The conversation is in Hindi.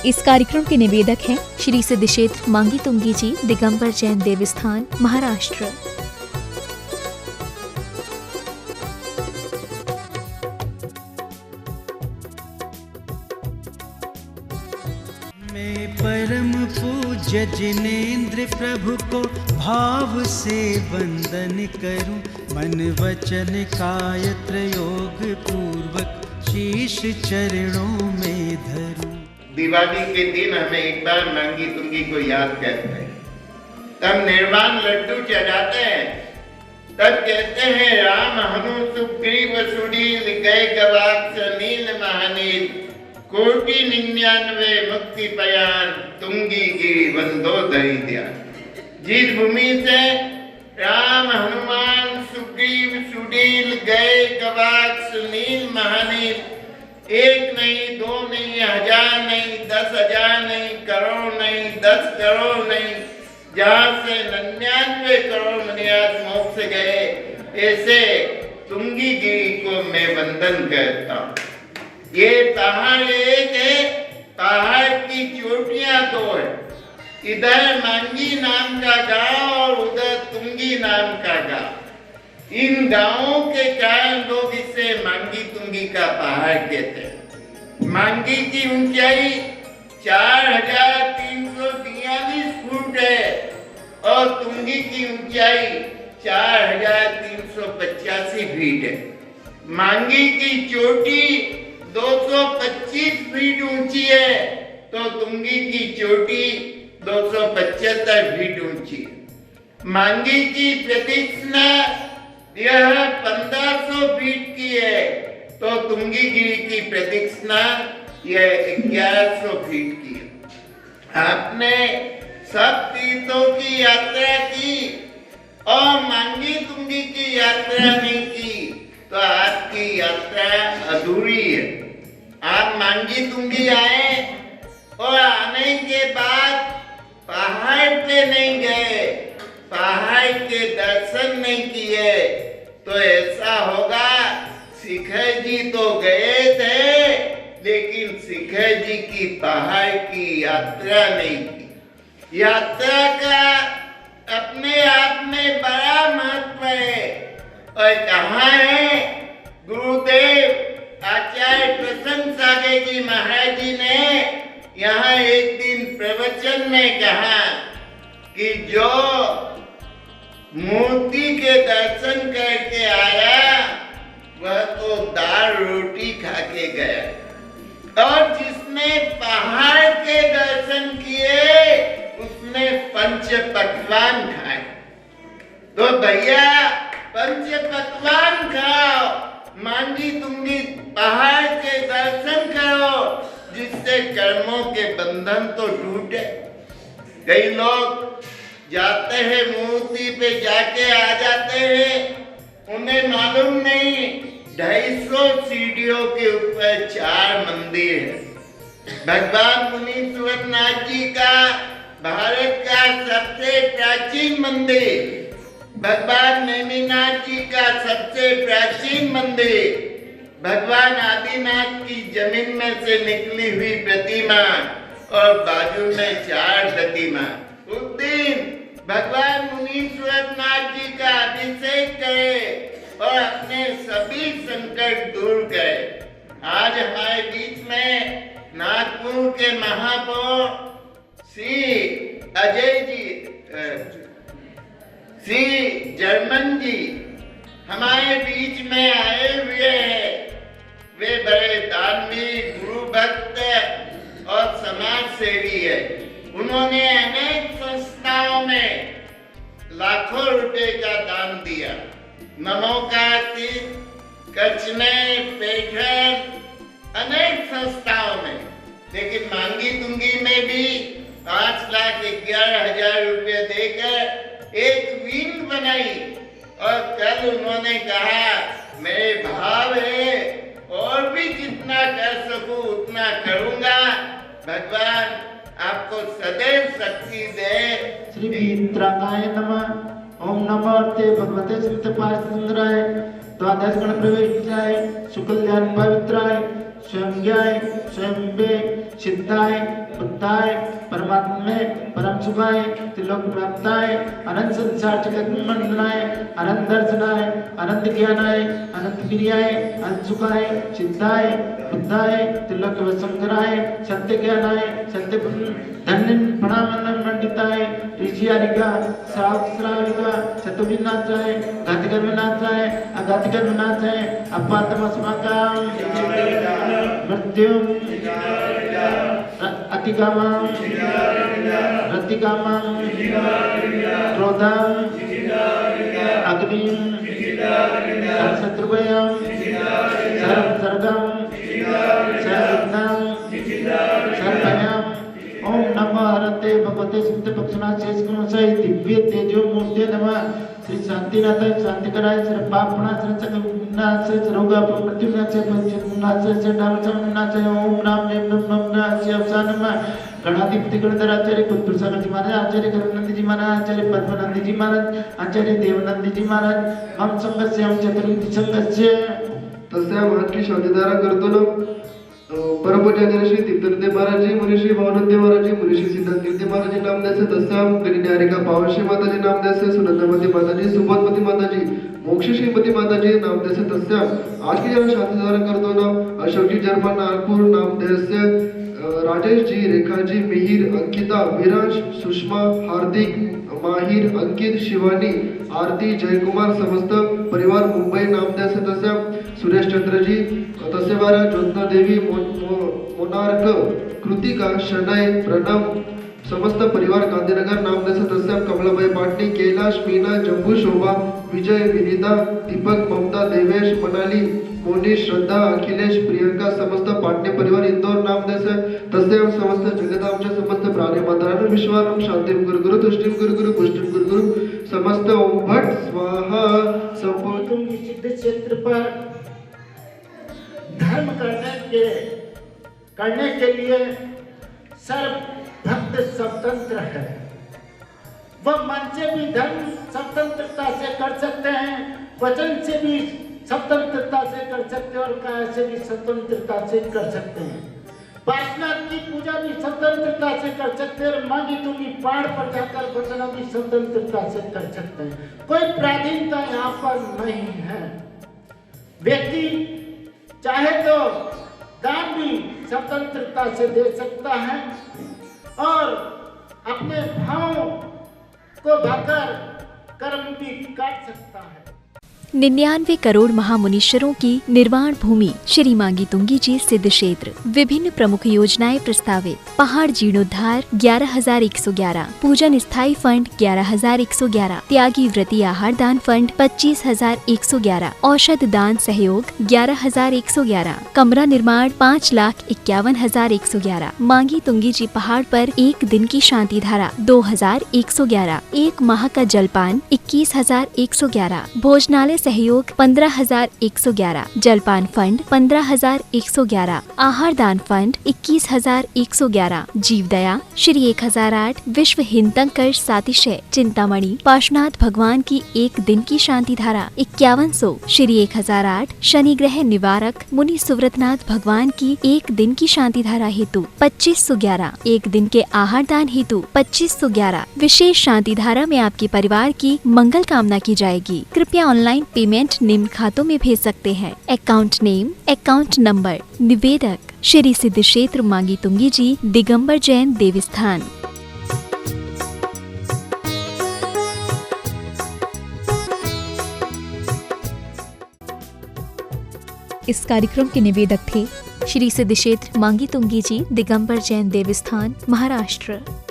इस कार्यक्रम के निवेदक हैं श्री सिद्ध क्षेत्र मांगी तुंगी जी, दिगंबर जैन देवस्थान, महाराष्ट्र। मैं परम पूज्य जिनेंद्र प्रभु को भाव से वंदन करूं, मन वचन काय त्रयोग पूर्वक शीश चरणों में धरूं। दिवाली के दिन हमें एक बार मांगी तुंगी को याद करते हैं, तब निर्वाण लड्डू चढ़ाते हैं, तब कहते हैं राम हनु सुग्रीव सुनील गए गवाक्ष नील महानील, कोटि 99 मुक्ति पयान, तुंगी गिरी वंदो दही ध्यान। जिस भूमि से राम हनुमान सुग्रीव सुनील गए गवाक्ष नील महानील, एक नहीं, दो नहीं, 1000 नहीं, 10,000 नहीं, करोड़ नहीं, 10 करोड़ नहीं, जहाँ से 99 करोड़ मनुष्य मोक्ष गए, ऐसे तुंगी गिरी को मैं वंदन करता हूँ। ये पहाड़ एक है, पहाड़ की चोटियां दो है, इधर मांगी नाम का गांव और उधर तुंगी नाम का गांव। इन गांवों के कारण लोग इसे मांगी तुंगी का पहाड़ कहते हैं। मांगी की ऊंचाई 4343 फुट है और तुंगी की ऊंचाई 4385 फीट है। मांगी की चोटी 225 फीट ऊंची है तो तुंगी की चोटी 275 फीट ऊंची है। मांगी की प्रदक्षिणा यह 1500 फीट की है तो तुंगी गिरी की प्रदक्षिणा यह 1100 फीट की है। आपने सब तीर्थों की यात्रा की और मांगी तुंगी की यात्रा नहीं की तो आपकी यात्रा अधूरी है। आप मांगी तुंगी आए और आने के बाद पहाड़ पे नहीं गए, पहाड़ के दर्शन नहीं किए तो ऐसा होगा, शिखर जी तो गए थे लेकिन शिखर जी की पहाड़ की यात्रा नहीं की। यात्रा का अपने आप में बड़ा महत्व है और कहाँ है? गुरुदेव आचार्य प्रसन्न सागर जी महाराज जी ने यहाँ एक दिन प्रवचन में कहा कि जो मूर्ति के दर्शन करके आया वह तो दाल रोटी खा के गया और जिसने पहाड़ के दर्शन किए उसने पंच पकवान खाए। तो भैया पंच पकवान खाओ, मांगी तुंगी पहाड़ के दर्शन करो जिससे कर्मों के बंधन तो टूटे। कई लोग जाते हैं मूर्ति पे जाके आ जाते हैं, उन्हें मालूम नहीं 250 सीढ़ियों के ऊपर 4 मंदिर है। भगवान मुनीश्वरनाथ जी का भारत का सबसे प्राचीन मंदिर, भगवान नेमिनाथ जी का सबसे प्राचीन मंदिर, भगवान आदिनाथ की जमीन में से निकली हुई प्रतिमा और बाजू में 4 प्रतिमा। उस दिन भगवान मुनीश्वरनाथ जी का अभिषेक करे और अपने सभी संकट दूर करे। आज हमारे बीच में नागपुर के महापौर श्री अजय जी, श्री जर्मन जी हमारे बीच में आए हुए हैं। वे बड़े दानवी, गुरु भक्त और समाज सेवी है। उन्होंने अनेक संस्थाओं में लाखों रुपए का दान दिया। नमो कार्तिक, कचने, पेठर, अनेक संस्थाओं में, लेकिन मांगी तुंगी में भी 5,11,000 रुपये देकर एक विंग बनाई और कल उन्होंने कहा मेरे भाव है और भी जितना कर सकूं उतना करूंगा। भगवान आपको सदैव शक्ति दे। श्री मित्राय नमः। ओम नमो अर्थे भगवते सिद्धपाय सुंदराय द्वादश गण प्रवेशाय सुकल्याण पवित्राय स्वयंज्ञाय स्वयंबे सिद्धाय बुद्धाय परमात्मा में परम सुखाय त्रिलोक व्याप्ताय अनंत संसार जगत मंडलाय अनंत दर्शनाय अनंत ज्ञानाय अनंत क्रियाय अनंत सुखाय सिद्धाय बुद्धाय त्रिलोक वसंकराय सत्य ज्ञानाय सत्य धन्य प्रणाम मंडिताय ऋषि आरिका सहस्रारिका चतुर्विनाशाय घातिकर विनाशाय अघातिकर विनाशाय अपातमस्माकाम मृत्युम अतिकामं रतिकामं क्रोधं अग्निं शत्रुभयं सर्वसर्गं सर्वविघ्नं सर्वभयं ओम नमः हरते भगवते सिद्ध पक्षनाथ शेषगुणसहि दिव्य तेजो मूर्ते नमः श्री शांतिनाथाय शांतिकराय श्री पापनाथ श्री चक्रनाथ श्री रोगापमृत्युनाथ श्री पंचनाथ श्री डामचमनाथ ओम राम जय नम नम श्री अवसान नमः गणाधिपति गणधर आचार्य कुलप्रसाद जी महाराज आचार्य करमनंद जी महाराज आचार्य पद्मनंद जी महाराज आचार्य देवनंद जी महाराज हम संघस्य हम चतुर्विधि संघस्य तस्या महाराज शांतिधारा करतो ना परमपूज्य श्री तीर्थनंदे महाराज मुनिश्री भावनंदे महाराज मुनिश्री सिद्धांत महाराज नाम द्यायचे तस्याम गणिन्यारिका पावशी माताजी नाम द्यायचे सुनंदमती माताजी सुबोधमती माताजी मोक्ष श्रीमती माताजी नाम द्यायचे तस्याम आज की जन शांतिधारा करतो ना अशोक जी जर्मन नागपुर नाम द्यायचे राजेश जी रेखा जी मिहिर अंकिता विराज सुषमा हार्दिक माहिर अंकित शिवानी आरती जयकुमार समस्त परिवार मुंबई नाम द्यायचे तस्याम सुरेश चंद्र जी तसे बारा ज्योत्ना देवी मोनार्क कृतिका शनय प्रणव समस्त परिवार गांधीनगर नाम द्यायचे तस्याम कमलाबाई पाटणी कैलाश मीना जम्बू शोभा विजय विनीता दीपक ममता देवेश मनाली मोनी श्रद्धा अखिलेश प्रियंका समस्त पाटणे परिवार इंदौर नाम द्यायचे तस्याम समस्त जगदामच्या समस्त प्राणी मातारानं विश्वानं शांतिम गुरुगुरु तुष्टिम गुरुगुरु पुष्टिम गुरुगुरु समस्त ओम भट स्वाहा संपूर्ण तुम निषिद्ध क्षेत्र पर धर्म करने के लिए सर्व भक्त स्वतंत्र है। वह मन से भी धर्म स्वतंत्रता से कर सकते हैं, वचन से भी स्वतंत्रता से कर सकते हैं और काया से भी स्वतंत्रता से कर सकते हैं। पार्श्वनाथ की पूजा भी स्वतंत्रता से कर सकते हैं और मांगी तुंगी पहाड़ पर जाकर बचना भी स्वतंत्रता से कर सकते हैं। कोई प्राधीनता यहाँ पर नहीं है। व्यक्ति चाहे तो दान भी स्वतंत्रता से दे सकता है और अपने भावों को भाकर कर्म भी काट सकता है। 99 करोड़ महामुनीश्वरों की निर्वाण भूमि श्री मांगी तुंगी जी सिद्ध क्षेत्र। विभिन्न प्रमुख योजनाएं प्रस्तावित। पहाड़ जीर्णोद्धार 11,111, पूजन स्थायी फंड 11,111, त्यागी व्रती आहार दान फंड 25,111, औषध दान सहयोग 11,111, कमरा निर्माण 5,51,111, मांगी तुंगी जी पहाड़ पर एक दिन की शांति धारा 2,111, एक माह का जलपान 21,111, भोजनालय सहयोग 15,111, जलपान फंड 15,111, आहार दान फंड 21,111, जीवदया श्री 1008, विश्व हिंतंकर सातिशय चिंतामणि पार्श्वनाथ भगवान की एक दिन की शांति धारा 5100, श्री 1008, शनि ग्रह निवारक मुनि सुव्रतनाथ भगवान की एक दिन की शांति धारा हेतु 2511, एक दिन के आहार दान हेतु 2511। विशेष शांति धारा में आपके परिवार की मंगल कामना की जाएगी। कृपया ऑनलाइन पेमेंट निम्न खातों में भेज सकते हैं। Account name, account number. निवेदक श्री सिद्ध क्षेत्र मांगी तुंगी जी, दिगंबर जैन देवस्थान। इस कार्यक्रम के निवेदक थे श्री सिद्ध क्षेत्र मांगी तुंगी जी, दिगंबर जैन देवस्थान, महाराष्ट्र।